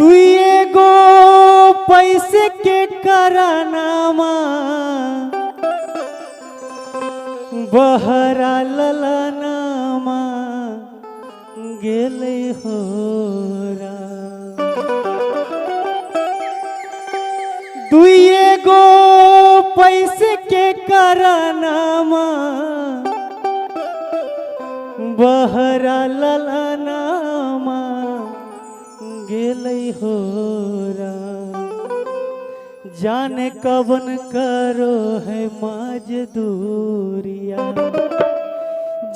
दुए गो पैसे के करनामा बहरा ललनामा गेले होरा। दुए गो पैसे के करनामा बहरा ललनामा गेले होरा। जाने कवन करो है मजदूरिया,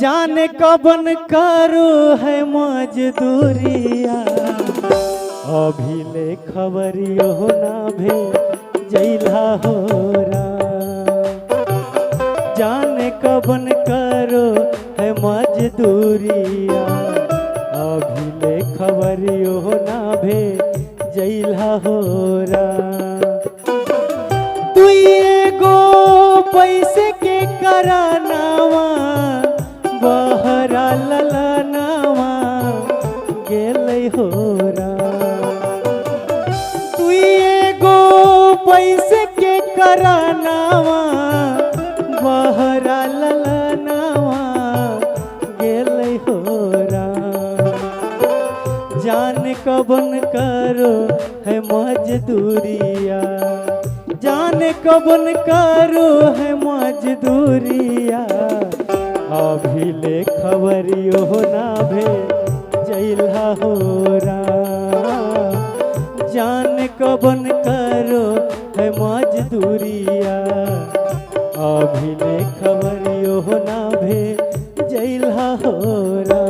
जाने कवन करो है मजदूरिया। अभी ले खबरियो ना भे जैला होरा। जाने कवन करो है मजदूरिया। अभी ले खबरियो ना भे जैला होरा। दुए गो पैसे के करनावा बहरा ललनावा गेले होरा। दुए गो पैसे के करनावा बहरा ललनावा गेले होरा। जान कबन करो है मजदूरिया। जाने कबन करो है मजदूरिया। अभी ले खबरियो ना भे जैला होरा। जाने कबन करो है मजदूरिया। अभी ले खबरियो ना भे जैला होरा।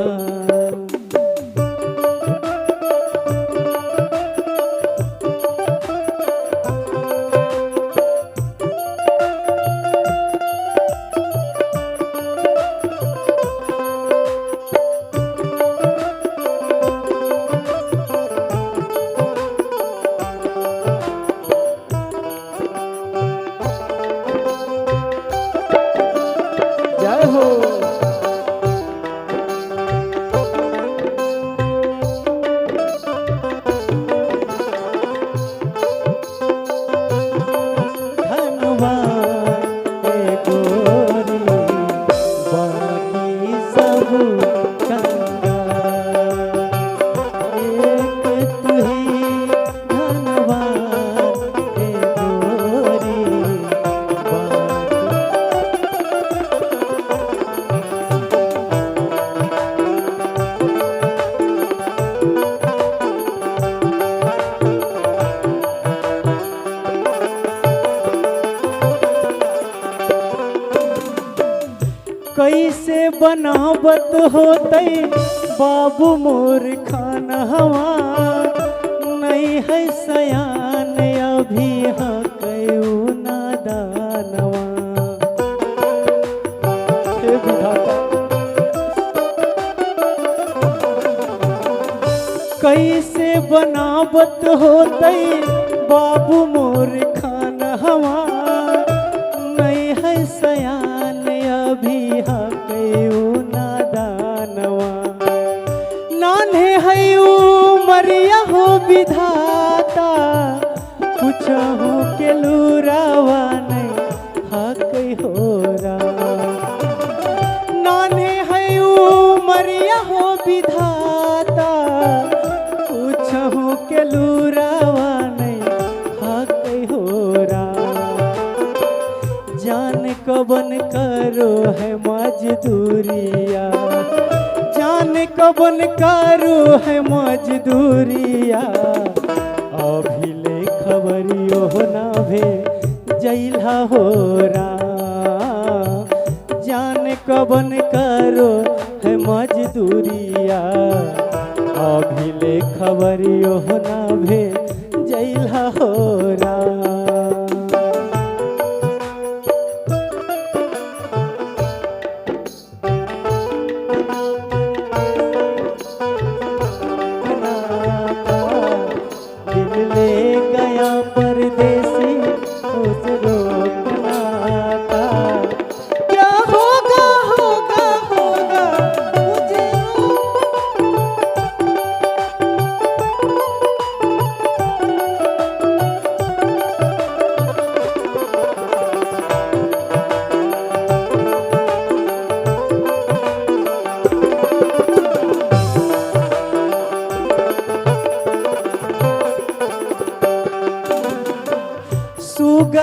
कैसे बनावत होते बाबू मोर खानवा। नहीं है सयान अभी हकऊ नादानवा। कैसे बनावत होते बाबू मोर खानवा। नहीं है सयान अभी हकऊ नादानवा। नान्हे हयू मरिया हो विधाता। कुछहू के लूरावा नहीं हक होरा। नान्हे हयू मरिया हो विधाता। कुछहू के लूरावा नहीं हक होरा। जान कबन करो है मजदूरिया। जान कबन करो है मजदूरिया। अभी ले खबरियो ना भे जैला होरा। जान कबन करो है मजदूरिया। अभी ले खबरियो ना भे जैला होरा।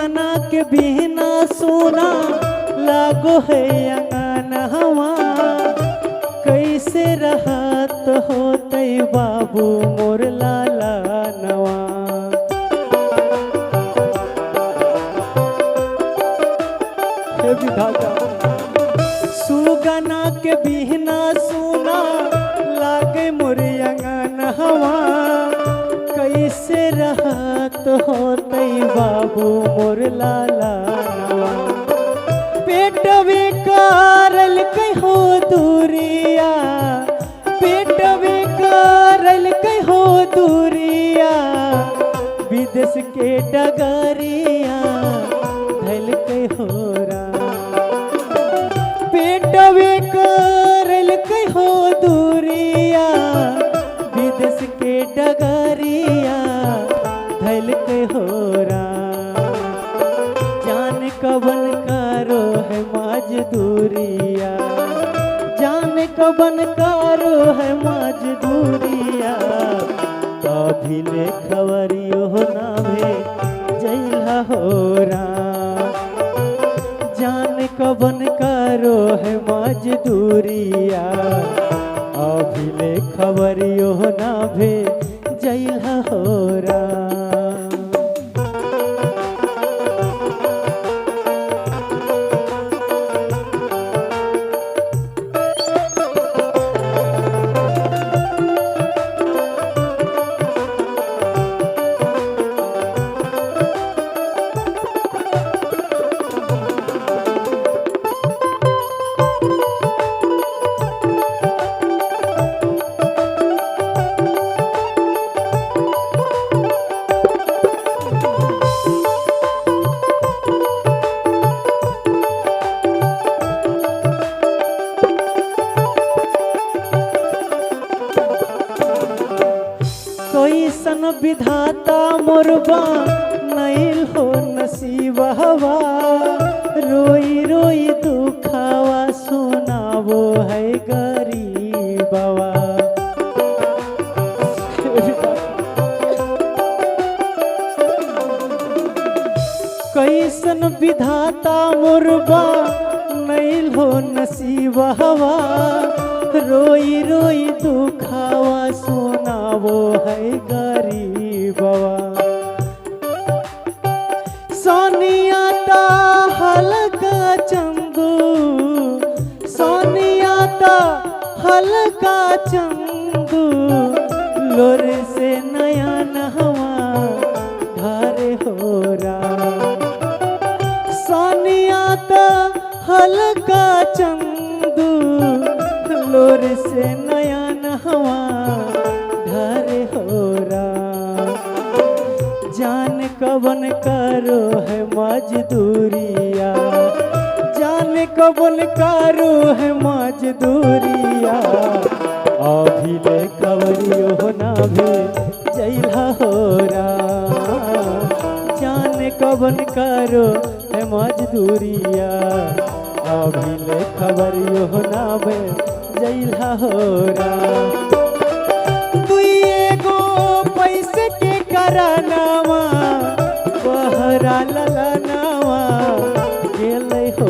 सुगना के बिना सोना लागो है अंगनवा कैसे रहत होते बाबू मोर लाला नवा हे विधाता सुगना के बिना सोना लागे मोर अंगनवा कैसे रहत होते बाबू मोर लाला नवा पेटवे कारल कहो दूरिया पेटवे कारल कहो दूरिया विदेश के डगरिया धल कहो पेटवे कारल कहो दूरिया विदेश के डगरिया धल कहो जान कवन करो है मजदूरिया जान कवन करो है मजदूरिया कभी ले खबरियो ना भे जैला हो जान कवन करो है मजदूरिया अभी ले खबरियो ना भे जैला हो कैसन विधाता मोरबा नैल हो नसीबवा रोई रोई दुखावा सुनावो है गरीबवा कैसन विधाता मोरबा नैल हो नसीबवा रोई रोई दुखावा सुनावो है गरीबवा सोनिया ता हल्का चंदू सोनिया ता हल्का चंदू लोर से नया नहवा धारे हो सोनिया ता हल्का चंदू लोर से नया नहवा धारे हो जान कवन करो है मजदूरिया जान कवन करो है मजदूरिया अभी ले कवरियो ना भे जैला हो जान कवन करो है मजदूरिया अभी ले खबरियो ना भे जैला हो दुइए गो पैसे के करानावा बहरा ललनावा गेलै हो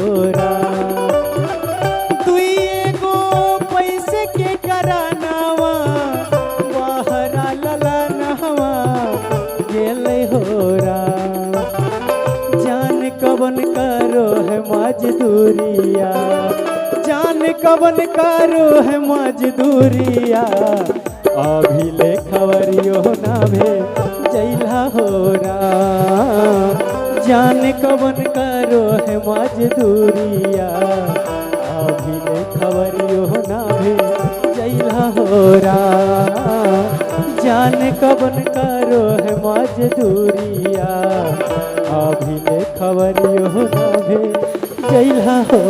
दुइए गो पैसे के करानावा बहरा ललनावा गेलै हो जान कवन करो है मजदूरिया जान कवन करो है मजदूरिया अभी ले खबरियो ना भे जैला हो जान कवन करो है मजदूरिया अभी ले खबरियो ना भे जैला हो जान कवन करो है मजदूरिया अभी ले खबरियो ना भे जैला हो